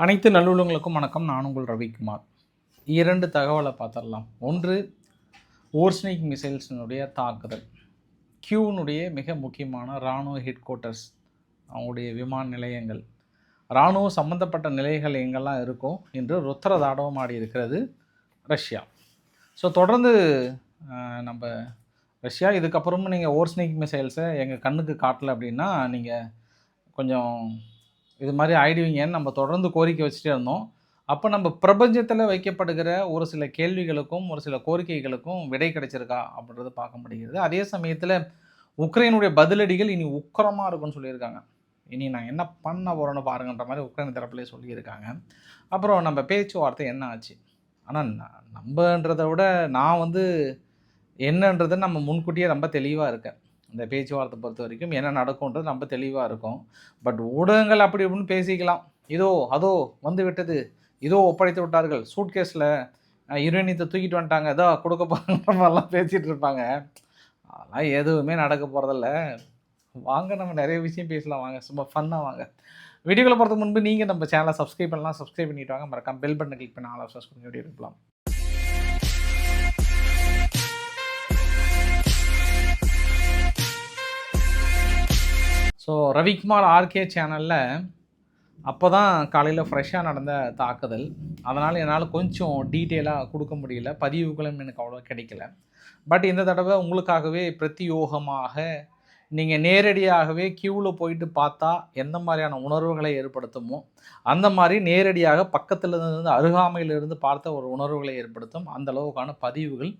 அனைத்து நல்லுள்ளங்களுக்கும் வணக்கம். நான் உங்கள் ரவிக்குமார். 2 தகவலை பார்த்துடலாம். ஒன்று, ஓர்ஸ்னிக் மிசைல்ஸினுடைய தாக்குதல். கியூனுடைய மிக முக்கியமான இராணுவ ஹெட் குவார்ட்டர்ஸ், அவங்களுடைய விமான நிலையங்கள், இராணுவம் சம்மந்தப்பட்ட நிலைகள் எங்கெல்லாம் இருக்கோ என்று ருத்ரதாண்டவம் ஆடி இருக்கிறது ரஷ்யா. ஸோ தொடர்ந்து நம்ம ரஷ்யா இதுக்கப்புறமும் நீங்கள் ஓர்ஸ்னிக் மிசைல்ஸை எங்கள் கண்ணுக்கு காட்டலை அப்படின்னா நீங்கள் கொஞ்சம் இது மாதிரி ஆயிடுவீங்கன்னு நம்ம தொடர்ந்து கோரிக்கை வச்சுட்டே இருந்தோம். அப்போ நம்ம பிரபஞ்சத்தில் வைக்கப்படுகிற ஒரு சில கேள்விகளுக்கும் ஒரு சில கோரிக்கைகளுக்கும் விடை கிடைச்சிருக்கா அப்படின்றது பார்க்க முடிகிறது. அதே சமயத்தில் உக்ரைனுடைய பதிலடிகள் இனி உக்கிரமாக இருக்குன்னு சொல்லியிருக்காங்க. இனி நான் என்ன பண்ண போகிறேன்னு பாருங்கன்ற மாதிரி உக்ரைன் தரப்புலேயே சொல்லியிருக்காங்க. அப்புறம் நம்ம பேச்சுவார்த்தை என்ன ஆச்சு, ஆனால் நம்பன்றதை விட நான் என்னன்றதை நம்ம முன்கூட்டியே ரொம்ப தெளிவாக இருக்கேன். இந்த பேச்சுவார்த்தை பொறுத்த வரைக்கும் என்ன நடக்கும்ன்றது ரொம்ப தெளிவாக இருக்கும். பட் ஊடகங்கள் அப்படி இப்படின்னு பேசிக்கலாம். இதோ அதோ வந்து விட்டது, இதோ ஒப்படைத்து விட்டார்கள், சூட்கேஸில் யுரேனியத்தை தூக்கிட்டு வந்துட்டாங்க, ஏதோ கொடுக்க போகிற மாதிரிலாம் பேசிகிட்டு இருப்பாங்க. அதெல்லாம் எதுவுமே நடக்க போகிறதில்ல. வாங்க நம்ம நிறைய விஷயம் பேசலாம். வாங்க, சும்மா ஃபன்னாக வாங்க. வீடியோவில் போகிறதுக்கு முன்பு நீங்கள் நம்ம சேனலை சப்ஸ்கிரைப் பண்ணலாம். சப்ஸ்கிரைப் பண்ணிட்டு வாங்க. மறக்காம பெல் பட்டனை கிளிக் பண்ணி ஆல் ஆப்ஷன்ஸ் கொடுங்க. வீடியோ இருக்கலாம். ஸோ ரவிக்குமார் ஆர்கே சேனலில் அப்போ தான் காலையில் ஃப்ரெஷ்ஷாக நடந்த தாக்குதல். அதனால் என்னால் கொஞ்சம் டீட்டெயிலாக கொடுக்க முடியல, பதிவுகளும் எனக்கு அவ்வளோ கிடைக்கல. பட் இந்த தடவை உங்களுக்காகவே பிரத்யோகமாக நீங்கள் நேரடியாகவே கியூவில் போயிட்டு பார்த்தா எந்த மாதிரியான உணர்வுகளை ஏற்படுத்துமோ அந்த மாதிரி நேரடியாக பக்கத்தில் இருந்து அருகாமையிலிருந்து பார்த்த ஒரு உணர்வுகளை ஏற்படுத்தும் அந்த அளவுக்கான பதிவுகள்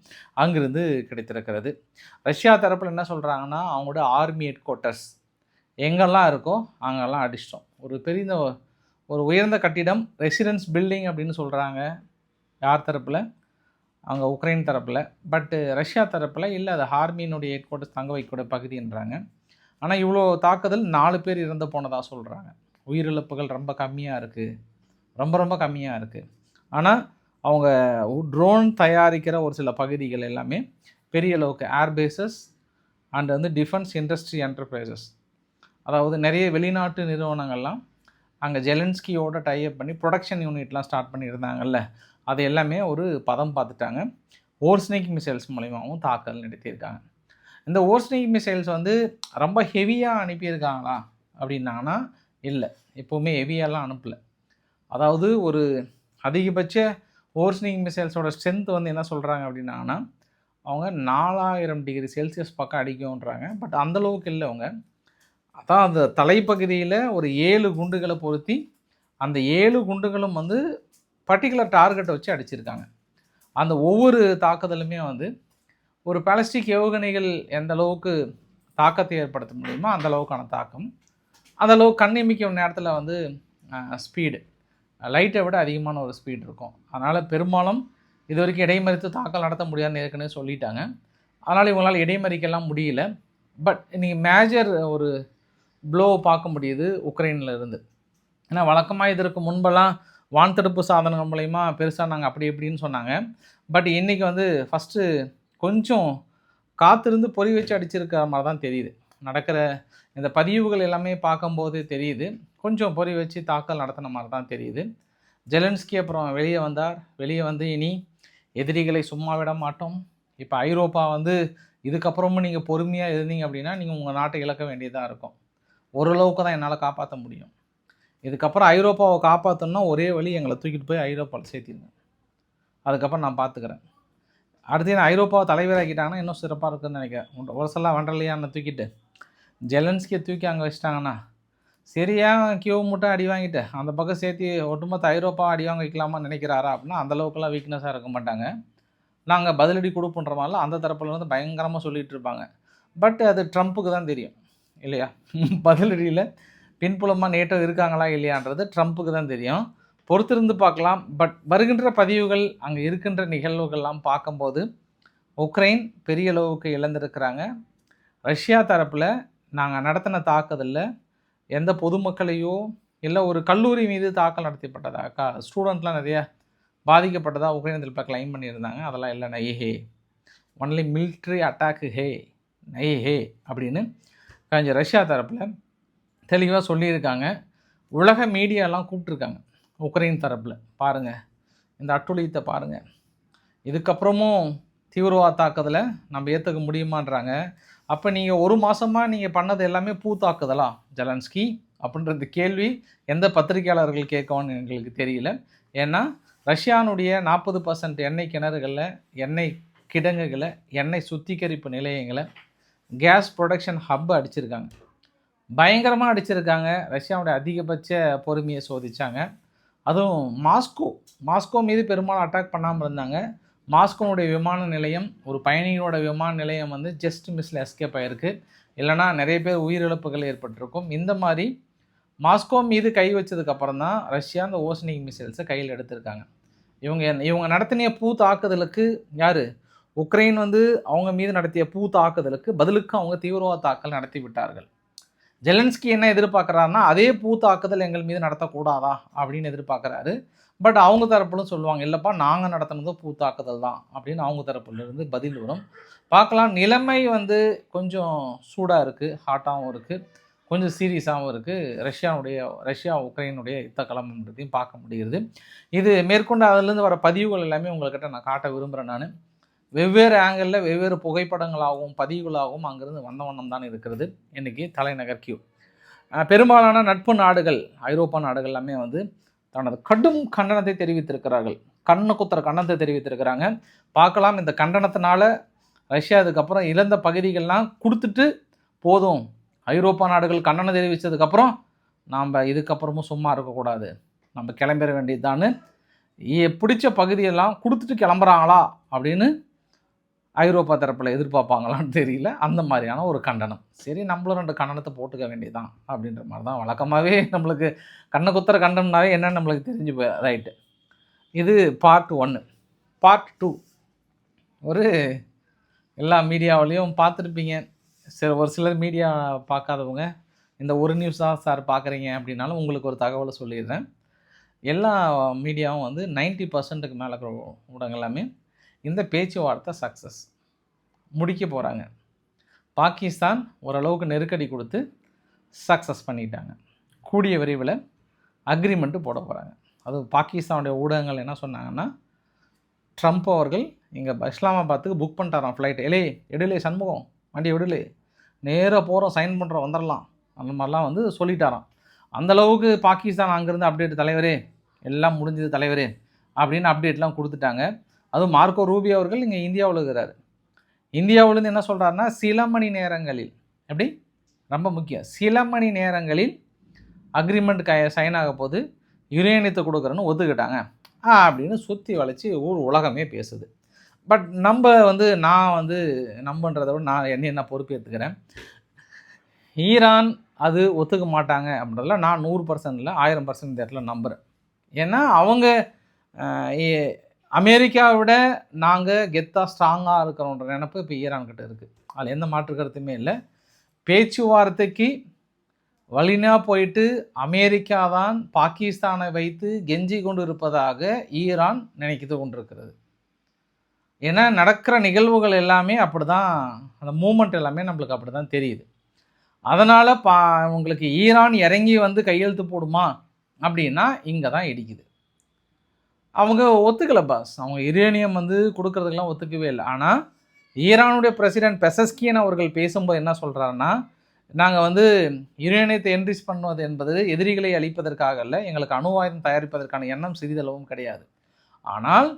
அங்கிருந்து கிடைத்திருக்கிறது. ரஷ்யா தரப்பில் என்ன சொல்கிறாங்கன்னா, அவங்களோட ஆர்மி ஹெட் குவார்ட்டர்ஸ் எங்கெல்லாம் இருக்கோ அங்கெல்லாம் அடிச்சிட்டோம். ஒரு உயர்ந்த கட்டிடம், ரெசிடென்ஸ் பில்டிங் அப்படின்னு சொல்கிறாங்க யார் தரப்பில், அங்கே உக்ரைன் தரப்பில். பட்டு ரஷ்யா தரப்பில் இல்லை, அது ஆர்மியினுடைய ஹெட் குவார்ட்டர்ஸ் தங்க வைக்கக்கூடிய பகுதின்றாங்க. ஆனால் இவ்வளோ தாக்குதல் 4 பேர் இறந்து போனதாக சொல்கிறாங்க. உயிரிழப்புகள் ரொம்ப கம்மியாக இருக்குது, ரொம்ப கம்மியாக இருக்குது. ஆனால் அவங்க ட்ரோன் தயாரிக்கிற ஒரு சில பகுதிகள் எல்லாமே பெரிய அளவுக்கு airbases and defence industry enterprises, அதாவது நிறைய வெளிநாட்டு நிறுவனங்கள்லாம் அங்கே ஜெலன்ஸ்கியோட டைப் பண்ணி ப்ரொடக்ஷன் யூனிட்லாம் ஸ்டார்ட் பண்ணியிருந்தாங்கல்ல, அது எல்லாமே ஒரு பதம் பார்த்துட்டாங்க. ஓர்ஸ்னிக் மிசைல்ஸ் மூலிமாவும் தாக்கல் நடத்தியிருக்காங்க. இந்த ஓர்ஸ்னிக் மிசைல்ஸ் ரொம்ப ஹெவியாக அனுப்பியிருக்காங்களா அப்படின்னாங்கன்னா இல்லை, எப்போவுமே ஹெவியாலாம் அனுப்பலை. அதாவது ஒரு அதிகபட்ச ஓர்ஸ்னிக் மிசைல்ஸோட ஸ்ட்ரென்த் என்ன சொல்கிறாங்க அப்படின்னாங்கன்னா, அவங்க 4000 டிகிரி செல்சியஸ் பக்கம் அடிக்கும்ன்றாங்க. பட் அந்தளவுக்கு இல்லை. அவங்க அதான் அந்த தலைப்பகுதியில் ஒரு 7 குண்டுகளை பொருத்தி அந்த 7 குண்டுகளும் பர்டிகுலர் டார்கெட்டை வச்சு அடிச்சிருக்காங்க. அந்த ஒவ்வொரு தாக்குதலுமே ஒரு பாலிஸ்டிக் ஏவுகணைகள் எந்த அளவுக்கு தாக்கத்தை ஏற்படுத்த முடியுமோ அந்த அளவுக்கான தாக்கம், அந்த அளவுக்கு கண்ணிமிக்கும் நேரத்தில் ஸ்பீடு லைட்டை விட அதிகமான ஒரு ஸ்பீடு இருக்கும். அதனால் பெரும்பாலும் இது வரைக்கும் இடைமறித்து தாக்கல் நடத்த முடியாதுன்னு ஏற்கனவே சொல்லிட்டாங்க. அதனால் இவங்களால் இடைமறிக்கலாம் முடியல. பட் இன்றைக்கி மேஜர் ஒரு ப்ளோ பார்க்க முடியுது உக்ரைனில் இருந்து. ஏன்னா வழக்கமாக இதற்கு முன்பெல்லாம் வான் தடுப்பு சாதனங்கள் மூலயமா பெருசாக நாங்கள் அப்படி இப்படின்னு சொன்னாங்க. பட் இன்றைக்கி ஃபஸ்ட்டு கொஞ்சம் காத்திருந்து பொறி வச்சு அடிச்சிருக்கிற மாதிரி தான் தெரியுது. நடக்கிற இந்த பதிவுகள் எல்லாமே பார்க்கும்போது தெரியுது, கொஞ்சம் பொறி வச்சு தாக்கல் நடத்தின மாதிரி தான் தெரியுது. ஜெலன்ஸ்கி அப்புறம் வெளியே வந்தார். வெளியே இனி எதிரிகளை சும்மா விட மாட்டோம். இப்போ ஐரோப்பா இதுக்கப்புறமும் நீங்கள் பொறுமையாக இருந்தீங்க அப்படின்னா நீங்கள் உங்கள் நாட்டை இழக்க வேண்டியதாக இருக்கும். ஓரளவுக்கு தான் என்னால் காப்பாற்ற முடியும். இதுக்கப்புறம் ஐரோப்பாவை காப்பாற்றணுன்னா ஒரே வழி, எங்களை தூக்கிட்டு போய் ஐரோப்பாவில் சேர்த்திருங்க. அதுக்கப்புறம் நான் பார்த்துக்கிறேன். அடுத்து ஐரோப்பாவை தலைவராக்கிட்டாங்கன்னா இன்னும் சிறப்பாக இருக்குதுன்னு நினைக்கிறேன். ஒரு சில வண்டர்லையான்னு தூக்கிட்டு ஜெலன்ஸ்கியை தூக்கி அங்கே வச்சிட்டாங்கன்னா சரியாக கியூ மட்டும் அடி வாங்கிட்டு அந்த பக்கம் சேர்த்து ஒட்டுமொத்த ஐரோப்பா அடி வாங்க வைக்கலாமா நினைக்கிறாரா அப்படின்னா அந்தளவுக்குலாம் வீக்னஸாக இருக்க மாட்டாங்க. நாங்கள் பதிலடி கொடுப்புன்ற மாதிரிலாம் அந்த தரப்பில் பயங்கரமாக சொல்லிகிட்டு இருப்பாங்க. பட் அது ட்ரம்ப்புக்கு தான் தெரியும் இல்லையா? பதிலடியில் பின்புலமாக நேட்டோ இருக்காங்களா இல்லையான்றது ட்ரம்ப்புக்கு தான் தெரியும். பொறுத்திருந்து பார்க்கலாம். பட் வருகின்ற பதிவுகள், அங்கே இருக்கின்ற நிகழ்வுகள்லாம் பார்க்கும்போது உக்ரைன் பெரிய அளவுக்கு இழந்திருக்கிறாங்க. ரஷ்யா தரப்பில் நாங்கள் நடத்தின தாக்குதலில் எந்த பொதுமக்களையோ இல்லை ஒரு கல்லூரி மீது தாக்கல் நடத்தப்பட்டதா, ஸ்டூடெண்ட்லாம் நிறைய பாதிக்கப்பட்டதாக உக்ரைன் தரப்பில் கிளைம் பண்ணியிருந்தாங்க. அதெல்லாம் இல்லை, நைஹே, ஒன்லி மிலிட்ரி அட்டாக்கு ஹே, நைஹே அப்படின்னு கொஞ்சம் ரஷ்யா தரப்பில் தெளிவாக சொல்லியிருக்காங்க. உலக மீடியாலாம் கூப்பிட்ருக்காங்க. உக்ரைன் தரப்பில் பாருங்கள், இந்த அட்டுழியத்தை பாருங்கள். இதுக்கப்புறமும் தீவிரவாத தாக்குதலை நம்ம ஏற்றுக்க முடியுமான்றாங்க. அப்போ நீங்கள் ஒரு மாதமாக நீங்கள் பண்ணது எல்லாமே தாக்குதலா ஜெலன்ஸ்கி அப்படின்றது கேள்வி எந்த பத்திரிகையாளர்கள் கேட்கணும்னு எங்களுக்கு தெரியல. ஏன்னா ரஷ்யானுடைய 40% எண்ணெய் கிணறுகளில், எண்ணெய் கிடங்குகளை, எண்ணெய் சுத்திகரிப்பு நிலையங்களை, கேஸ் ப்ரொடக்ஷன் ஹப் அடிச்சிருக்காங்க. பயங்கரமாக அடிச்சிருக்காங்க. ரஷ்யாவுடைய அதிகபட்ச பொறுமையை சோதித்தாங்க. அதுவும் மாஸ்கோ மீது பெரும்பாலும் அட்டாக் பண்ணாமல் இருந்தாங்க. மாஸ்கோனுடைய விமான நிலையம், ஒரு பயணிகளோட விமான நிலையம் வந்து ஜஸ்ட் மிஸ்ஸில் எஸ்கேப் ஆகிருக்கு. இல்லைனா நிறைய பேர் உயிரிழப்புகள் ஏற்பட்டிருக்கும். இந்த மாதிரி மாஸ்கோ மீது கை வச்சதுக்கப்புறம் தான் ரஷ்யா அந்த ஓசனிக் மிசைல்ஸை கையில் எடுத்திருக்காங்க. இவங்க நடத்தின தாக்குதலுக்கு யார்? உக்ரைன் வந்து அவங்க மீது நடத்திய தாக்குதலுக்கு பதிலுக்கு அவங்க தீவிரவாத தாக்கல் நடத்தி விட்டார்கள். ஜெலன்ஸ்கி என்ன எதிர்பார்க்குறாருன்னா, அதே தாக்குதல் எங்கள் மீது நடத்தக்கூடாதா அப்படின்னு எதிர்பார்க்குறாரு. பட் அவங்க தரப்புலும் சொல்லுவாங்க, இல்லைப்பா நாங்கள் நடத்தினது தாக்குதல் தான் அப்படின்னு அவங்க தரப்புலேருந்து பதில் வரும். பார்க்கலாம். நிலைமை வந்து கொஞ்சம் சூடாக இருக்குது, ஹாட்டாகவும் இருக்குது, கொஞ்சம் சீரியஸாகவும் இருக்குது. ரஷ்யா உக்ரைனுடைய யுத்த களம்ன்றதையும் பார்க்க முடிகிறது. இது மேற்கொண்டு அதிலேருந்து வர பதிவுகள் எல்லாமே உங்கள்கிட்ட நான் காட்ட விரும்புகிறேன். நான் வெவ்வேறு ஆங்கிளில் வெவ்வேறு புகைப்படங்களாகவும் பதிவுகளாகவும் அங்கேருந்து வந்த வண்ணம் தான் இருக்கிறது இன்றைக்கி தலைநகர் கியூ. பெரும்பாலான நட்பு நாடுகள், ஐரோப்பா நாடுகள் எல்லாமே வந்து தனது கடும் கண்டனத்தை தெரிவித்திருக்கிறார்கள். கண்ணு குத்துற கண்டனத்தை தெரிவித்திருக்கிறாங்க. பார்க்கலாம், இந்த கண்டனத்தினால ரஷ்யா அதுக்கப்புறம் இழந்த பகுதிகள்லாம் கொடுத்துட்டு போதும், ஐரோப்பா நாடுகள் கண்டனம் தெரிவித்ததுக்கப்புறம் நாம் இதுக்கப்புறமும் சும்மா இருக்கக்கூடாது, நம்ம கிளம்பிட வேண்டியதுதான்னு பிடிச்ச பகுதியெல்லாம் கொடுத்துட்டு கிளம்புறாங்களா அப்படின்னு ஐரோப்பா தரப்பில் எதிர்பார்ப்பாங்களான்னு தெரியல. அந்த மாதிரியான ஒரு கண்டனம். சரி, நம்மளும் 2 கண்டனத்தை போட்டுக்க வேண்டியதான் அப்படின்ற மாதிரி தான் வழக்கமாகவே நம்மளுக்கு கண்ணை குத்துற கண்டனம்னாவே என்னன்னு நம்மளுக்கு தெரிஞ்சு ரைட்டு. இது பார்ட் 1. பார்ட் 2 ஒரு எல்லா மீடியாவிலையும் பார்த்துருப்பீங்க. ஒரு சிலர் மீடியா பார்க்காதவங்க இந்த ஒரு நியூஸ் தான் சார் பார்க்குறீங்க அப்படின்னாலும் உங்களுக்கு ஒரு தகவலை சொல்லிடுறேன். எல்லா மீடியாவும் வந்து 90%க்கு மேலே இருக்கிற ஊடகங்கள் எல்லாமே இந்த பேச்சுவார்த்தை சக்ஸஸ் முடிக்க போகிறாங்க. பாகிஸ்தான் ஓரளவுக்கு நெருக்கடி கொடுத்து சக்ஸஸ் பண்ணிட்டாங்க. கூடிய விரைவில் அக்ரிமெண்ட்டு போட போகிறாங்க. அது பாகிஸ்தானுடைய ஊடகங்கள் என்ன சொன்னாங்கன்னா, ட்ரம்ப் அவர்கள் இங்கே இஸ்லாமாபாத்துக்கு புக் பண்ணிட்டாராம் ஃப்ளைட். எடுலே சண்முகம் வண்டி விடலே, நேராக போகிறோம், சைன் பண்ணுறோம், வந்துடலாம், அந்த மாதிரிலாம் வந்து சொல்லிட்டாராம். அந்தளவுக்கு பாகிஸ்தான் அங்கேருந்து அப்டேட், தலைவரே எல்லாம் முடிஞ்சது தலைவரே அப்படின்னு அப்டேட்லாம் கொடுத்துட்டாங்க. அதுவும் மார்க்கோ ரூபியோ அவர்கள் இங்கே இந்தியாவில் இருக்கிறார். இந்தியாவிலேருந்து என்ன சொல்கிறாருன்னா, சில மணி நேரங்களில், எப்படி ரொம்ப முக்கியம், சில மணி நேரங்களில் அக்ரிமெண்ட் சைன் ஆக போது, யுரேனியத்தை கொடுக்குறேன்னு ஒத்துக்கிட்டாங்க அப்படின்னு சுற்றி வளைச்சி உலகமே பேசுது. பட் நான் நம்பன்றதை விட நான் என்ன பொறுப்பேற்றுக்கிறேன். ஈரான் அது ஒத்துக்க மாட்டாங்க அப்படின்றதுல நான் 100% இல்லை, 1000% இந்த இடத்துல நம்புகிறேன். ஏன்னா அவங்க அமெரிக்காவை விட நாங்கள் கெத்தாக ஸ்ட்ராங்காக இருக்கிறோன்ற நினப்பு இப்போ ஈரான்கிட்ட இருக்குது. அதில் எந்த மாற்று கருத்துமே இல்லை. பேச்சுவார்த்தைக்கு வழினா போயிட்டு அமெரிக்கா தான் பாகிஸ்தானை வைத்து கெஞ்சி கொண்டு இருப்பதாக ஈரான் நினைக்கிது கொண்டிருக்கிறது. ஏன்னா நடக்கிற நிகழ்வுகள் எல்லாமே அப்படி தான், அந்த மூமெண்ட் எல்லாமே நம்மளுக்கு அப்படி தான் தெரியுது. அதனால் உங்களுக்கு ஈரான் இறங்கி வந்து கையெழுத்து போடுமா அப்படின்னா இங்கே தான் இடிக்குது. அவங்க ஒத்துக்கலை பாஸ். அவங்க யுரேனியம் கொடுக்கறதுக்கெல்லாம் ஒத்துக்கவே இல்லை. ஆனால் ஈரானுடைய பிரசிடென்ட் பெசஸ்கியன் அவர்கள் பேசும்போது என்ன சொல்கிறாருன்னா, நாங்கள் யுரேனியத்தை என்ரிச் பண்ணுவது என்பது எதிரிகளை அழிப்பதற்காக இல்லை, எங்களுக்கு அணு ஆயுதம் தயாரிப்பதற்கான எண்ணம் சிறிதளவும் கிடையாது. ஆனால்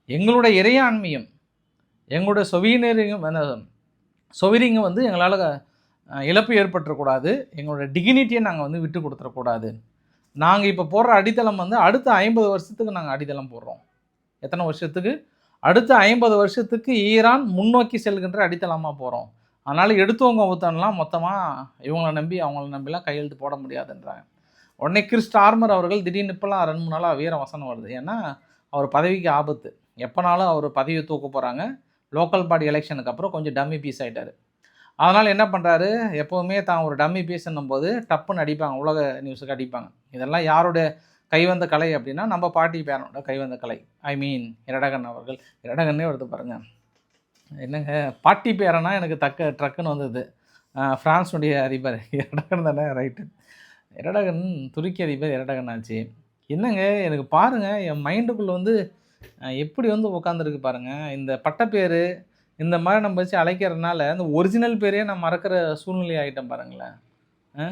எங்களுடைய இறையாண்மையும் எங்களுடைய சொவீரிங்கும் எங்களால் இழப்பு ஏற்பட்டுறக்கூடாது, எங்களுடைய டிகினிட்டியை நாங்கள் விட்டு கொடுத்துடக்கூடாது. நாங்கள் இப்போ போடுற அடித்தளம் அடுத்த 50 வருஷத்துக்கு நாங்கள் அடித்தளம் போடுறோம். எத்தனை வருஷத்துக்கு? அடுத்த 50 வருஷத்துக்கு ஈரான் முன்னோக்கி செல்கின்ற அடித்தளமாக போகிறோம். அதனால் எடுத்தவங்க ஒருத்தனெலாம் மொத்தமாக இவங்கள நம்பி அவங்கள நம்பிலாம் கையெழுத்து போட முடியாதுன்றாங்க. உடனே கிறிஸ் ஸ்டார்மர் அவர்கள் திடீர்னு இப்போலாம் 2-3 நாளாக வீர வசனம் வருது. ஏன்னா அவர் பதவிக்கு ஆபத்து, எப்போனாலும் அவர் பதவியை தூக்க போகிறாங்க. லோக்கல் பாடி எலெக்ஷனுக்கு அப்புறம் கொஞ்சம் டம்மி பீஸ் ஆகிட்டார். அதனால் என்ன பண்ணுறாரு, எப்போவுமே தான் ஒரு டம்மி பீஸ்ன்னும் போது டப்புன்னு அடிப்பாங்க, உலக நியூஸுக்கு அடிப்பாங்க. இதெல்லாம் யாருடைய கைவந்த கலை அப்படின்னா நம்ம பாட்டி பேரனோட கைவந்த கலை. எரடகன் அவர்கள், எரடகன்னே வருது பாருங்கள். என்னங்க பாட்டி பேரனா எனக்கு ட்ரக்குன்னு வந்தது. ஃப்ரான்ஸுடைய அதிபர் எரடகன் தானே, ரைட்டு. எரடகன் துருக்கி அதிபர் எரடகன் ஆச்சு. என்னங்க எனக்கு பாருங்கள் என் மைண்டுக்குள்ளே வந்து எப்படி வந்து உட்காந்துருக்கு பாருங்கள். இந்த பட்டப்பேர் இந்த மாதிரி நம்ம வச்சு அழைக்கிறதுனால இந்த ஒரிஜினல் பேரையே நான் மறக்கிற சூழ்நிலை ஆகிட்டேன் பாருங்களேன். அ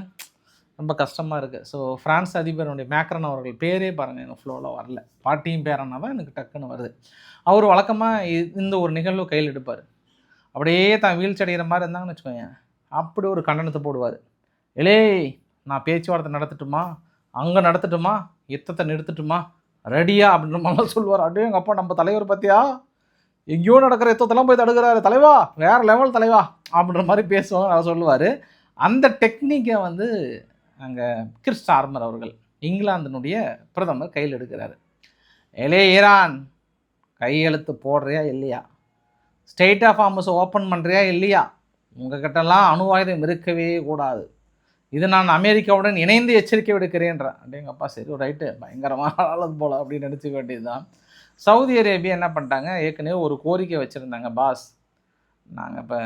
ரொம்ப கஷ்டமாக இருக்குது. ஸோ ஃப்ரான்ஸ் அதிபருடைய மேக்ரன் அவர்கள் பேரே பாருங்கள் எனக்கு ஃப்ளோவில் வரல. பாட்டியும் பேரன்னா தான் எனக்கு டக்குன்னு வருது. அவர் வழக்கமாக இந்த ஒரு நிகழ்வு கையில் எடுப்பார். அப்படியே தான் வீழ்ச்சி அடைகிற மாதிரி இருந்தாங்கன்னு வச்சுக்கோங்க, அப்படி ஒரு கண்டனத்தை போடுவார். "ஏலேய் நான் பேச்சுவார்த்தை நடத்தட்டுமா? அங்கே நடத்தட்டுமா? யுத்தத்தை நிறுத்தட்டுமா? ரெடியா?" அப்படின்ற மாதிரிலாம் சொல்லுவார். அப்படியே எங்கள் அப்பா நம்ம தலைவர் பார்த்தியா எங்கேயோ நடக்கிற யுத்தத்தெல்லாம் போய் தடுக்கிறாரு தலைவா, வேறு லெவல் தலைவா அப்படின்ற மாதிரி பேசுவாங்க. அவர் சொல்லுவார். அந்த டெக்னிக்கை வந்து அங்கே கிர் ஸ்டார்மர் அவர்கள் இங்கிலாந்தினுடைய பிரதமர் கையில் எடுக்கிறாரு. "ஏலே ஈரான், கையெழுத்து போடுறியா இல்லையா? ஸ்டேட் ஆஃப் ஹார்மஸ் ஓப்பன் பண்ணுறியா இல்லையா? உங்ககிட்டலாம் அணு ஆயுதம் இருக்கவே கூடாது. இது நான் அமெரிக்காவுடன் இணைந்து எச்சரிக்கை விடுக்கிறேன்றேன்." அப்படிங்கப்பா சரி ரைட்டு, பயங்கரமாக ஆளது போல் அப்படின்னு நினச்சிக்க வேண்டியது தான். சவுதி அரேபியா என்ன பண்ணிட்டாங்க, ஏற்கனவே ஒரு கோரிக்கை வச்சுருந்தாங்க. பாஸ், நாங்கள் இப்போ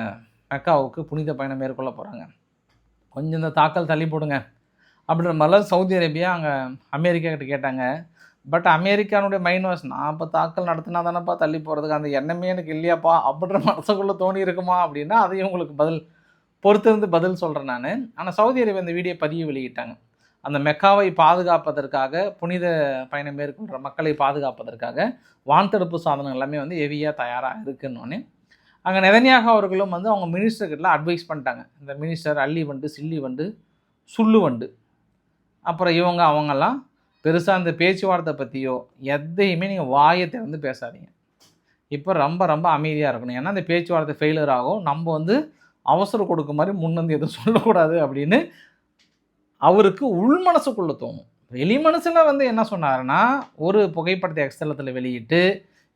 மெக்காவுக்கு புனித பயணம் மேற்கொள்ள போகிறாங்க, கொஞ்சம் இந்த தாக்கல் தள்ளி போடுங்க அப்படின்ற மாதிரிலாம் சவுதி அரேபியா அங்கே அமெரிக்கா கிட்ட கேட்டாங்க. பட் அமெரிக்கானுடைய மைண்ட் வாஷ், நான் இப்போ தாக்கல் நடத்தினா தானேப்பா தள்ளி போகிறதுக்கு அந்த எண்ணமே எனக்கு இல்லையாப்பா அப்படின்ற மனசுக்குள்ளே தோணி இருக்குமா அப்படின்னா அதையும் உங்களுக்கு பொறுத்திருந்து பதில் சொல்கிறேன் நான். ஆனால் சவுதி அரேபியா இந்த வீடியோ பதிவு வெளியிட்டாங்க. அந்த மெக்காவை பாதுகாப்பதற்காக, புனித பயணம் மேற்கொள்கிற மக்களை பாதுகாப்பதற்காக வான்தடுப்பு சாதனங்கள் எல்லாமே வந்து ஹெவியாக தயாராக இருக்குன்னொன்னே அங்கே நெதன்யாகு அவர்களும் வந்து அவங்க மினிஸ்டர்கிட்டலாம் அட்வைஸ் பண்ணிட்டாங்க. இந்த மினிஸ்டர் அள்ளி வண்டு, சில்லி வண்டு, சுள்ளு வண்டு, அப்புறம் இவங்க அவங்கெல்லாம் பெருசாக இந்த பேச்சுவார்த்தை பற்றியோ எதையுமே நீங்கள் வாயை திறந்து பேசாதீங்க. இப்போ ரொம்ப ரொம்ப அமைதியாக இருக்கணும். ஏன்னா இந்த பேச்சுவார்த்தை ஃபெயிலியர் ஆகும், நம்ம வந்து அவசரம் கொடுக்க மாதிரி முன்னந்து எதுவும் சொல்லக்கூடாது அப்படின்னு அவருக்கு உள் மனசுக்குள்ளே தோணும். வெளி மனசில் வந்து என்ன சொன்னாருன்னா, ஒரு புகைப்படத்தை எக்ஸ்தலத்தில் வெளியிட்டு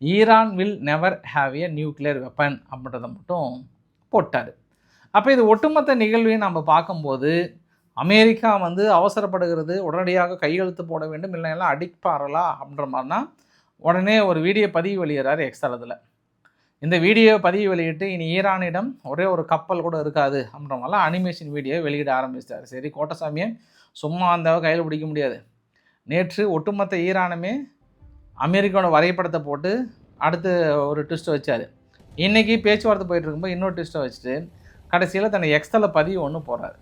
Iran will never have a nuclear weapon அப்படின்றத மட்டும் போட்டார். அப்போ இது ஒட்டுமொத்த நிகழ்வையும் நம்ம பார்க்கும்போது அமெரிக்கா வந்து அவசரப்படுகிறது, உடனடியாக கையெழுத்து போட வேண்டும், இல்லைன்னா அடிப்பாரலா அப்படின்ற மாதிரினா உடனே ஒரு வீடியோ பதிவு வெளியிறாரு எக்ஸ்தலத்தில். இந்த வீடியோ பதிவு வெளியிட்டு இனி ஈரானிடம் ஒரே ஒரு கப்பல் கூட இருக்காது அப்படின்ற மாதிரிலாம் அனிமேஷன் வீடியோ வெளியிட ஆரம்பிச்சிட்டார். சரி, கோட்டசாமியை சும்மா அந்த கையில் பிடிக்க முடியாது. நேற்று ஒட்டுமொத்த ஈரானுமே அமெரிக்காவோட வரைபடத்தை போட்டு அடுத்து ஒரு ட்விஸ்ட்டை வச்சார். இன்றைக்கி பேச்சுவார்த்தை போயிட்டு இருக்கும்போது இன்னொரு ட்விஸ்ட்டை வச்சுட்டு கடைசியில் தன்னை எக்ஸ்தல பதிவு ஒன்று போடுறாரு.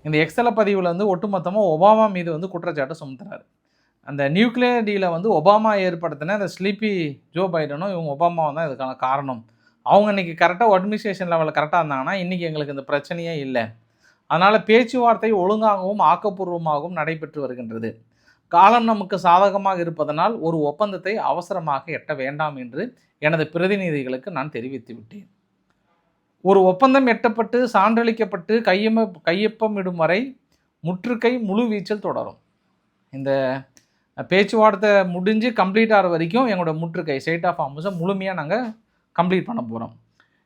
இந்த எக்ஸ்தல பதிவில் வந்து ஒட்டுமொத்தமாக ஒபாமா மீது வந்து குற்றச்சாட்டு சுமத்துறாரு. அந்த நியூக்ளியர் டீலை வந்து ஒபாமா ஏற்படுத்தின அந்த ஸ்லீப்பி ஜோ பைடனும் இவங்க ஒபாமாவும் தான் இதுக்கான காரணம். அவங்க இன்றைக்கி கரெக்டாக அட்மினிஸ்ட்ரேஷன் லெவலில் கரெக்டாக இருந்தாங்கன்னா இன்றைக்கி எங்களுக்கு இந்த பிரச்சனையே இல்லை. அதனால் பேச்சுவார்த்தை ஒழுங்காகவும் ஆக்கப்பூர்வமாகவும் நடைபெற்று வருகின்றது. காலம் நமக்கு சாதகமாக இருப்பதனால் ஒரு ஒப்பந்தத்தை அவசரமாக எட்ட வேண்டாம் என்று எனது பிரதிநிதிகளுக்கு நான் தெரிவித்து விட்டேன். ஒரு ஒப்பந்தம் எட்டப்பட்டு சான்றளிக்கப்பட்டு கையொப்பமிடும் வரை முற்றுகை முழு வீச்சில் தொடரும். இந்த பேச்சுவார்த்தை முடிஞ்சு கம்ப்ளீட் ஆகிற வரைக்கும் எங்களோட முற்றுகை ஸ்டேட் ஆஃப் ஹார்மஸை முழுமையாக நாங்கள் கம்ப்ளீட் பண்ண போகிறோம்.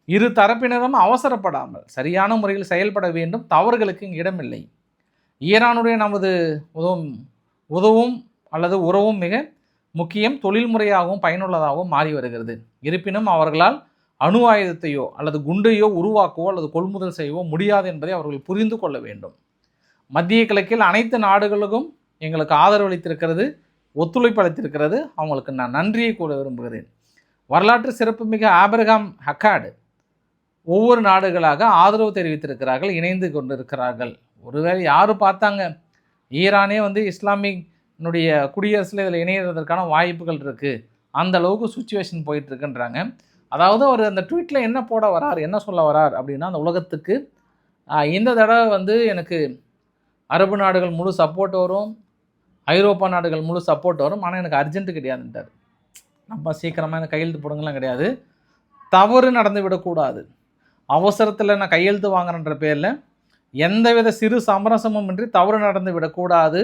இரு தரப்பினரும் அவசரப்படாமல் சரியான முறையில் செயல்பட வேண்டும். தவறுகளுக்கு இங்கே இடமில்லை. ஈரானுடைய நமது உதவும் அல்லது உறவும் மிக முக்கியம், தொழில்முறையாகவும் பயனுள்ளதாகவும் மாறி வருகிறது. இருப்பினும் அவர்களால் அணு ஆயுதத்தையோ அல்லது குண்டையோ உருவாக்கவோ அல்லது கொள்முதல் செய்யவோ முடியாது என்பதை அவர்கள் புரிந்து கொள்ள வேண்டும். மத்திய கிழக்கில் அனைத்து நாடுகளுக்கும் எங்களுக்கு ஆதரவு அளித்திருக்கிறது, ஒத்துழைப்பு அளித்திருக்கிறது. அவங்களுக்கு நான் நன்றியை கூற விரும்புகிறேன். வரலாற்று சிறப்புமிக்க ஆபிரகாம் அக்கார்டு ஒவ்வொரு நாடுகளாக ஆதரவு தெரிவித்திருக்கிறார்கள், இணைந்து கொண்டிருக்கிறார்கள். ஒருவேளை யார் பார்த்தாங்க ஈரானே வந்து இஸ்லாமினுடைய குடியரசில் இதில் இணைகிறதுக்கான வாய்ப்புகள் இருக்குது, அந்த அளவுக்கு சுச்சுவேஷன் போயிட்டுருக்குன்றாங்க. அதாவது அவர் அந்த ட்வீட்டில் என்ன போட வரார், என்ன சொல்ல வரார் அப்படின்னா, அந்த உலகத்துக்கு இந்த தடவை வந்து எனக்கு அரபு நாடுகள் முழு சப்போர்ட் வரும், ஐரோப்பா நாடுகள் முழு சப்போர்ட் வரும், ஆனால் எனக்கு அர்ஜென்ட்டு கிடையாதுன்ட்டார். நம்ம சீக்கிரமாக எனக்கு கையெழுத்து போடுங்கலாம் கிடையாது, தவறு நடந்து விடக்கூடாது. அவசரத்தில் நான் கையெழுத்து வாங்குறன்ற பேரில் எந்தவித சிறு சமரசமும் இன்றி தவறு நடந்து விடக்கூடாது.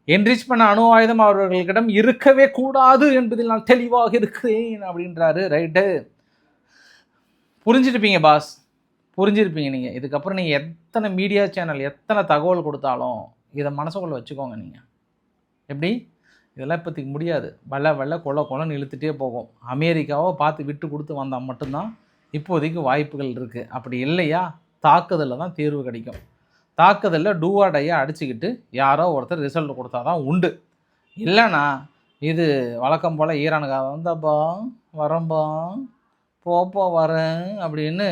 என்ரிச் பண்ண அணு ஆயுதம் அவர்களிடம் இருக்கவே கூடாது என்பதில் நான் தெளிவாக இருக்கிறேன் அப்படின்றாரு. ரைட்டு, புரிஞ்சிருப்பீங்க பாஸ், புரிஞ்சிருப்பீங்க நீங்கள். இதுக்கப்புறம் நீங்கள் எத்தனை மீடியா சேனல் எத்தனை தகவல் கொடுத்தாலும் இதை மனசுக்குள்ளே வச்சுக்கோங்க. நீங்கள் எப்படி இதெல்லாம் இப்போதைக்கு முடியாது, வெள்ள கொள்ளன்னு இழுத்துட்டே போகும். அமெரிக்காவை பார்த்து விட்டு கொடுத்து வந்தால் மட்டும்தான் இப்போதைக்கு வாய்ப்புகள் இருக்குது. அப்படி இல்லையா தாக்குதலில் தான் தீர்வு கிடைக்கும். தாக்குதலில் டூவாடையாக அடிச்சுக்கிட்டு யாரோ ஒருத்தர் ரிசல்ட் கொடுத்தா தான் உண்டு. இல்லைண்ணா இது வழக்கம் போல் ஈரானுக்காக வந்தப்பா வரம்பா போப்போ வரேன் அப்படின்னு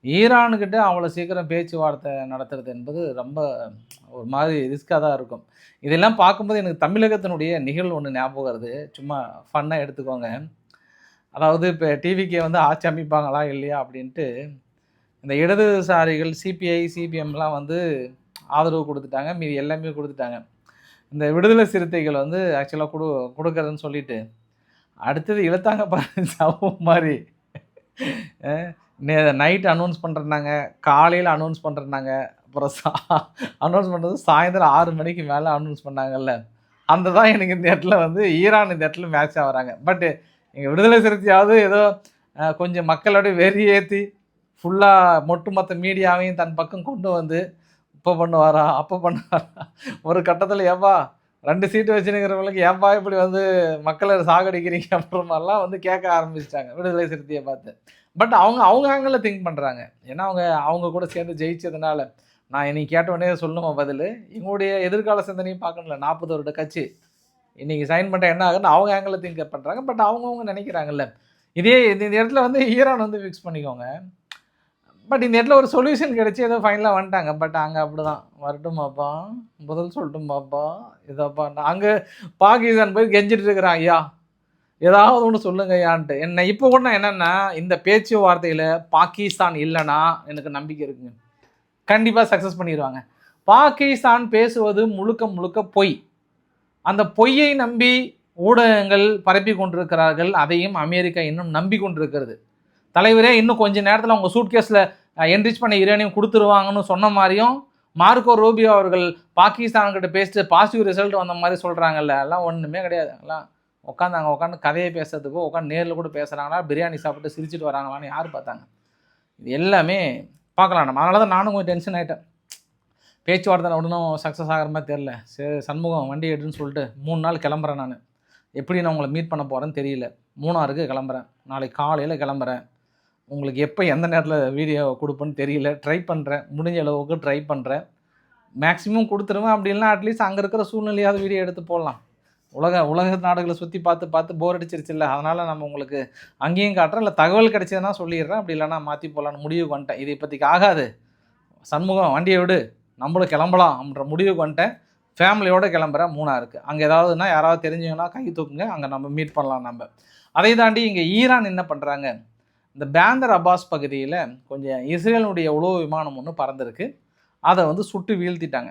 ஈரானுக்கிட்ட அவ்வளோ சீக்கிரம் பேச்சுவார்த்தை நடத்துறது என்பது ரொம்ப ஒரு மாதிரி ரிஸ்க்காக தான் இருக்கும். இதெல்லாம் பார்க்கும்போது எனக்கு தமிழகத்தினுடைய நிகழ்வு ஒன்று ஞாபகம் வருது. சும்மா ஃபன்னாக எடுத்துக்கோங்க. அதாவது இப்போ டிவிக்கே வந்து ஆட்சி அமைப்பாங்களா இல்லையா அப்படின்ட்டு இந்த இடதுசாரிகள் சிபிஐ சிபிஎம்லாம் வந்து ஆதரவு கொடுத்துட்டாங்க, மீதி எல்லாமே கொடுத்துட்டாங்க. இந்த விடுதலை சிறுத்தைகள் வந்து ஆக்சுவலாக கொடுக்குறதுன்னு சொல்லிட்டு அடுத்தது இழுத்தாங்க பாருங்க சவம் மாதிரி. நைட் அனௌன்ஸ் பண்ணுறேன்னாங்க, காலையில் அனௌன்ஸ் பண்ணுறேன்னாங்க, அப்புறம் அனௌன்ஸ் பண்ணுறது சாயந்தரம் 6 மணிக்கு மேலே அனௌன்ஸ் பண்ணாங்கல்ல. அந்த தான் எனக்கு இந்த இடத்துல வந்து ஈரான் இந்த இடத்துல மேட்ச் ஆகிறாங்க. பட்டு எங்கள் விடுதலை சிறுத்தையாவது ஏதோ கொஞ்சம் மக்களோட வெறி ஏற்றி ஃபுல்லாக ஒட்டுமொத்த மீடியாவையும் தன் பக்கம் கொண்டு வந்து இப்போ பண்ணுவாரா அப்போ பண்ணுவாரா ஒரு கட்டத்தில் ஏப்பா 2 சீட்டு வச்சுனுங்கிறவங்களுக்கு ஏன்பா இப்படி வந்து மக்களை சாகடிக்கிறீங்க அப்படின்ற மாதிரிலாம் வந்து கேட்க ஆரம்பிச்சிட்டாங்க விடுதலை சிறுத்தையை பார்த்து. பட் அவங்க ஆங்கிளில் திங்க் பண்ணுறாங்க. ஏன்னா அவங்க கூட சேர்ந்து ஜெயிச்சதுனால நான் இன்னைக்கு கேட்டவுடனே சொல்லணுமா பதில், எங்களுடைய எதிர்கால சிந்தனையும் பார்க்கணும்ல. 40 வருட கட்சி இன்றைக்கி சைன் பண்ணுற என்ன ஆகுன்னு அவங்க ஆங்கிளில் திங்க் பண்ணுறாங்க. பட் அவங்கவுங்க நினைக்கிறாங்கல்ல. இதே இந்த இடத்துல வந்து ஈரான் வந்து ஃபிக்ஸ் பண்ணிக்கோங்க. பட் இந்த இடத்துல ஒரு சொல்யூஷன் கிடச்சி ஏதோ ஃபைனலாக வந்துட்டாங்க. பட் அங்கே அப்படி தான் வரட்டுமாப்பா பதில் சொல்லட்டுமாப்பா இதாப்பா அங்கே பாகிஸ்தான் போய் கெஞ்சிட்டு இருக்கிறான், ஐயா ஏதாவது ஒன்று சொல்லுங்க ஐயான்ட்டு. என்ன இப்போ கூட என்னென்னா இந்த பேச்சுவார்த்தையில் பாகிஸ்தான் இல்லைன்னா எனக்கு நம்பிக்கை இருக்குங்க, கண்டிப்பாக சக்ஸஸ் பண்ணிடுவாங்க. பாகிஸ்தான் பேசுவது முழுக்க முழுக்க பொய். அந்த பொய்யை நம்பி ஊடகங்கள் பரப்பி கொண்டிருக்கிறார்கள். அதையும் அமெரிக்கா இன்னும் நம்பி கொண்டிருக்கிறது. தலைவரே இன்னும் கொஞ்சம் நேரத்தில் அவங்க சூட்கேஸில் என்ரிச் பண்ண யுரேனியம் கொடுத்துருவாங்கன்னு சொன்ன மாதிரியும் மார்க்கோ ரூபியோ அவர்கள் பாகிஸ்தான்கிட்ட பேசிட்டு பாசிட்டிவ் ரிசல்ட் வந்த மாதிரி சொல்கிறாங்கல்ல. எல்லாம் ஒன்றுமே கிடையாது. எல்லாம் உட்காந்து கதையை பேசுறதுக்கோ உட்காந்து நேரில் கூட பேசுகிறாங்களா, பிரியாணி சாப்பிட்டு சிரிச்சிட்டு வராங்களான்னு யார் பார்த்தாங்க? இது எல்லாமே பார்க்கலாம் நம்ம. அதனால தான் நானும் கொஞ்சம் டென்ஷன் ஆகிட்டேன். பேச்சுவார்த்தை உடனும் சக்ஸஸ் ஆகிற மாதிரி தெரில. சரி சண்முகம் வண்டி எடுன்னு சொல்லிட்டு 3 நாள் கிளம்புறேன். நான் எப்படி நான் உங்களை மீட் பண்ண போகிறேன்னு தெரியல. மூணாருக்கு கிளம்புறேன், நாளைக்கு காலையில் கிளம்புறேன். உங்களுக்கு எப்போ எந்த நேரத்தில் வீடியோ கொடுப்பேன்னு தெரியல. ட்ரை பண்ணுறேன், முடிஞ்ச அளவுக்கு ட்ரை பண்ணுறேன். மேக்ஸிமம் கொடுத்துருவேன். அப்படி இல்லைனா அட்லீஸ்ட் அங்கே இருக்கிற சூழ்நிலையாவது வீடியோ எடுத்து போடலாம். உலக நாடுகளை சுற்றி பார்த்து போர் அடிச்சிருச்சுல்ல. அதனால் நம்ம உங்களுக்கு அங்கேயும் காட்டுறேன். இல்லை தகவல் கிடைச்சதுன்னா சொல்லிடுறேன். அப்படி இல்லைனா மாற்றி போகலான்னு முடிவுக்கு வந்துட்டேன். இது இப்போதைக்கு ஆகாது, சண்முகம் வண்டியை விடு, நம்மளும் கிளம்பலாம் அப்படின்ற முடிவுக்கு வந்துட்டேன். ஃபேமிலியோடு கிளம்புறேன் மூணாருக்கு. அங்கே ஏதாவதுன்னா யாராவது தெரிஞ்சவங்கன்னா கை தூக்குங்க, அங்கே நம்ம மீட் பண்ணலாம். நம்ம அதை தாண்டி இங்கே ஈரான் என்ன பண்ணுறாங்க, இந்த பேந்தர் அப்பாஸ் பகுதியில் கொஞ்சம் இஸ்ரேலுடைய உளவு விமானம் ஒன்று பறந்துருக்கு. அதை வந்து சுட்டு வீழ்த்திட்டாங்க.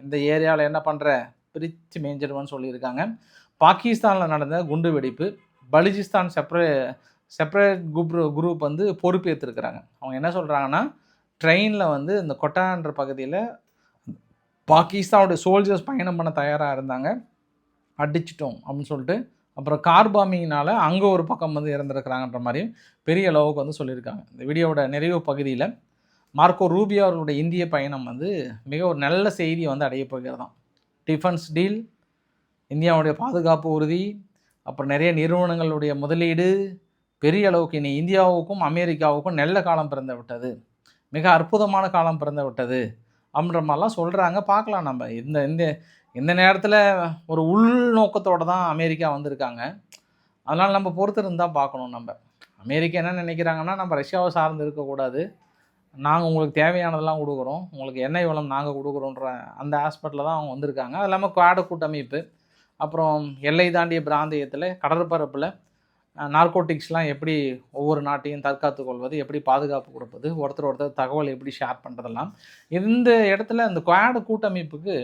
இந்த ஏரியாவில் என்ன பண்ணுற, பிரித்து மேய்ஞ்சிடுவான்னு சொல்லியிருக்காங்க. பாகிஸ்தானில் நடந்த குண்டு வெடிப்பு பலுச்சிஸ்தான் செப்பரேட் குரூப் வந்து பொறுப்பேற்றுருக்குறாங்க. அவங்க என்ன சொல்கிறாங்கன்னா, ட்ரெயினில் வந்து இந்த கொட்டான்ற பகுதியில் பாகிஸ்தானுடைய சோல்ஜர்ஸ் பயணம் பண்ண தயாராக இருந்தாங்க, அடிச்சிட்டோம் அப்படின்னு சொல்லிட்டு. அப்புறம் கார் பாம்பிங்னால் அங்கே ஒரு பக்கம் வந்து இறந்துருக்குறாங்கன்ற மாதிரியும் பெரிய அளவுக்கு வந்து சொல்லியிருக்காங்க. இந்த வீடியோவோட நிறைவு பகுதியில் மார்க்கோ ரூபியோ அவர்களுடைய இந்திய பயணம் வந்து மிக ஒரு நல்ல செய்தியை வந்து அடைய போகிறதாம். டிஃபென்ஸ் டீல், இந்தியாவுடைய பாதுகாப்பு உறுதி, அப்புறம் நிறைய நிறுவனங்களுடைய முதலீடு, பெரிய அளவுக்கு இனி இந்தியாவுக்கும் அமெரிக்காவுக்கும் நல்ல காலம் பிறந்து விட்டது, மிக அற்புதமான காலம் பிறந்து விட்டது அப்படின்ற மாதிரிலாம் சொல்கிறாங்க. பார்க்கலாம் நம்ம. இந்த நேரத்தில் ஒரு உள்நோக்கத்தோடு தான் அமெரிக்கா வந்திருக்காங்க. அதனால் நம்ம பொறுத்து இருந்தால் பார்க்கணும். நம்ம அமெரிக்கா என்ன நினைக்கிறாங்கன்னா, நம்ம ரஷ்யாவை சார்ந்து இருக்கக்கூடாது, நாங்கள் உங்களுக்கு தேவையானதெல்லாம் கொடுக்குறோம், உங்களுக்கு எண்ணெய் வளம் நாங்கள் கொடுக்குறோன்ற அந்த ஆஸ்பெக்டில் தான் அவங்க வந்திருக்காங்க. அது இல்லாமல் குவாட் கூட்டமைப்பு, அப்புறம் எல்லை தாண்டிய பிராந்தியத்தில் கடற்பரப்பில் நார்கோட்டிக்ஸ்லாம் எப்படி ஒவ்வொரு நாட்டையும் தற்காத்து கொள்வது, எப்படி பாதுகாப்பு கொடுப்பது, ஒருத்தர் தகவல் எப்படி ஷேர் பண்ணுறதெல்லாம். இந்த இடத்துல இந்த குவாட் கூட்டமைப்புக்கு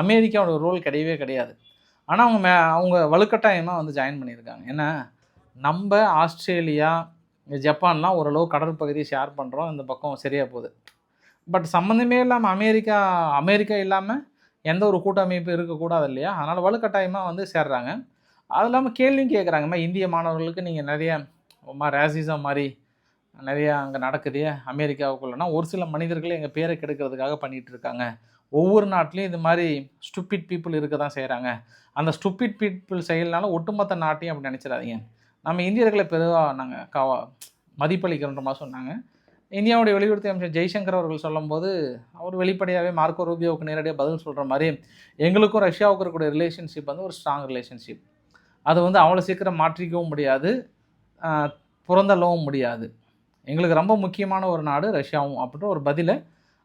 அமெரிக்காவோட ரோல் கிடையவே கிடையாது. ஆனால் அவங்க வலுக்கட்டாயமாக வந்து ஜாயின் பண்ணியிருக்காங்க. ஏன்னா நம்ம ஆஸ்திரேலியா ஜப்பான்லாம் ஓரளவு கடல் பகுதியை ஷேர் பண்ணுறோம், இந்த பக்கம் சரியாக போகுது. பட் சம்மந்தமே இல்லாமல் அமெரிக்கா இல்லாமல் எந்த ஒரு கூட்டமைப்பு இருக்கக்கூடாது இல்லையா? அதனால் வலுக்கட்டாயமாக வந்து சேர்றாங்க. அது இல்லாமல் கேள்வியும் கேட்குறாங்கம்மா, இந்திய மாணவர்களுக்கு நீங்கள் நிறைய ரேசிசம் மாதிரி நிறையா அங்கே நடக்குது அமெரிக்காவுக்குள்ளனா, ஒரு சில மனிதர்கள் எங்கள் பேரை கெடுக்கிறதுக்காக பண்ணிகிட்டு இருக்காங்க. ஒவ்வொரு நாட்டிலையும் இது மாதிரி ஸ்டூப்பிட் பீப்புள் இருக்க தான் செய்கிறாங்க. அந்த ஸ்டூப்பிட் பீப்புள் செயல்னால ஒட்டுமொத்த நாட்டையும் அப்படி நினச்சிடாதீங்க. நம்ம இந்தியர்களை பெருவாக நாங்கள் மதிப்பளிக்கிறோன்ற மாதிரி சொன்னாங்க. இந்தியாவுடைய வெளியுறவுத்துறை அமைச்சர் ஜெய்சங்கர் அவர்கள் சொல்லும்போது அவர் வெளிப்படையாகவே மார்க்கோ ரூபியோவுக்கு நேரடியாக பதில் சொல்கிற மாதிரி எங்களுக்கும் ரஷ்யாவுக்கும் இருக்கக்கூடிய ரிலேஷன்ஷிப் வந்து ஒரு ஸ்ட்ராங் ரிலேஷன்ஷிப். அது வந்து அவ்வளோ சீக்கிரம் மாற்றிக்கவும் முடியாது, புறந்தள்ளவும் முடியாது. எங்களுக்கு ரொம்ப முக்கியமான ஒரு நாடு ரஷ்யாவும் அப்படின்ற ஒரு பதிலை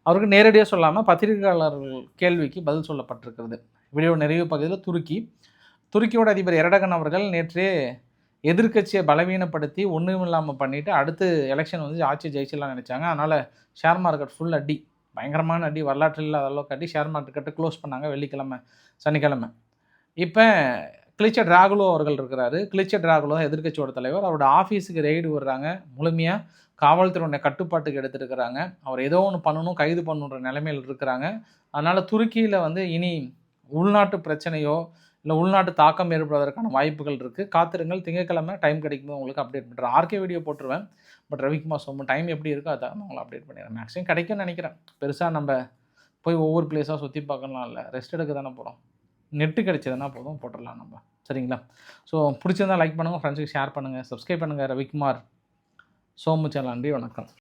அவருக்கு நேரடியாக சொல்லாமல் பத்திரிகையாளர்கள் கேள்விக்கு பதில் சொல்லப்பட்டிருக்கிறது. வீடியோ நிறைவு பகுதியில் துருக்கியோட அதிபர் எரடகன் அவர்கள் நேற்றே எதிர்க்கட்சியை பலவீனப்படுத்தி ஒன்றும் இல்லாமல் பண்ணிவிட்டு அடுத்து எலெக்ஷன் வந்து ஆட்சி ஜெயிச்சிடலாம் நினச்சாங்க. அதனால் ஷேர் மார்க்கெட் ஃபுல் அடி, பயங்கரமான அடி, வரலாற்றில் இல்லாத அளவுக்கு அடி. ஷேர் மார்க்கெட்டை க்ளோஸ் பண்ணாங்க வெள்ளிக்கிழமை சனிக்கிழமை. இப்போ கிளிச்சட் ராகுலோ அவர்கள் இருக்கிறாரு. கிளிச்சட் ராகுலோ எதிர்க்கட்சியோட தலைவர். அவரோட ஆஃபீஸுக்கு ரெய்டு விடுறாங்க, முழுமையாக காவல்துறையுடைய கட்டுப்பாட்டுக்கு எடுத்துருக்கிறாங்க. அவர் ஏதோ ஒன்று பண்ணணும், கைது பண்ணணுன்ற நிலைமையில் இருக்கிறாங்க. அதனால் துருக்கியில் வந்து இனி உள்நாட்டு பிரச்சனையோ இல்லை உள்நாட்டு தாக்கம் ஏற்படுவதற்கான வாய்ப்புகள் இருக்குது. காத்திருங்கள், திங்கட்கிழமை டைம் கிடைக்கும்போது உங்களுக்கு அப்டேட் பண்ணுறேன். ஆர்கே வீடியோ போட்டுருவேன், பட் ரவிக்குமார் சோமு டைம் எப்படி இருக்கோ அதை நான் உங்களை அப்டேட் பண்ணிடுறேன். மேக்ஸிமம் கிடைக்கும்னு நினைக்கிறேன். பெருசாக நம்ம போய் ஒவ்வொரு பிளேஸாக சுற்றி பார்க்கலாம் இல்லை, ரெஸ்ட் எடுக்க தானே போகிறோம். நெட்டு கிடைச்சதுன்னா போதும், போட்டுடலாம் நம்ம. சரிங்களா? ஸோ பிடிச்சிருந்தால் லைக் பண்ணுங்கள், ஃப்ரெண்ட்ஸுக்கு ஷேர் பண்ணுங்கள், சப்ஸ்கிரைப் பண்ணுங்கள். ரவிக்குமார் சோமு சேனல். நன்றி, வணக்கம்.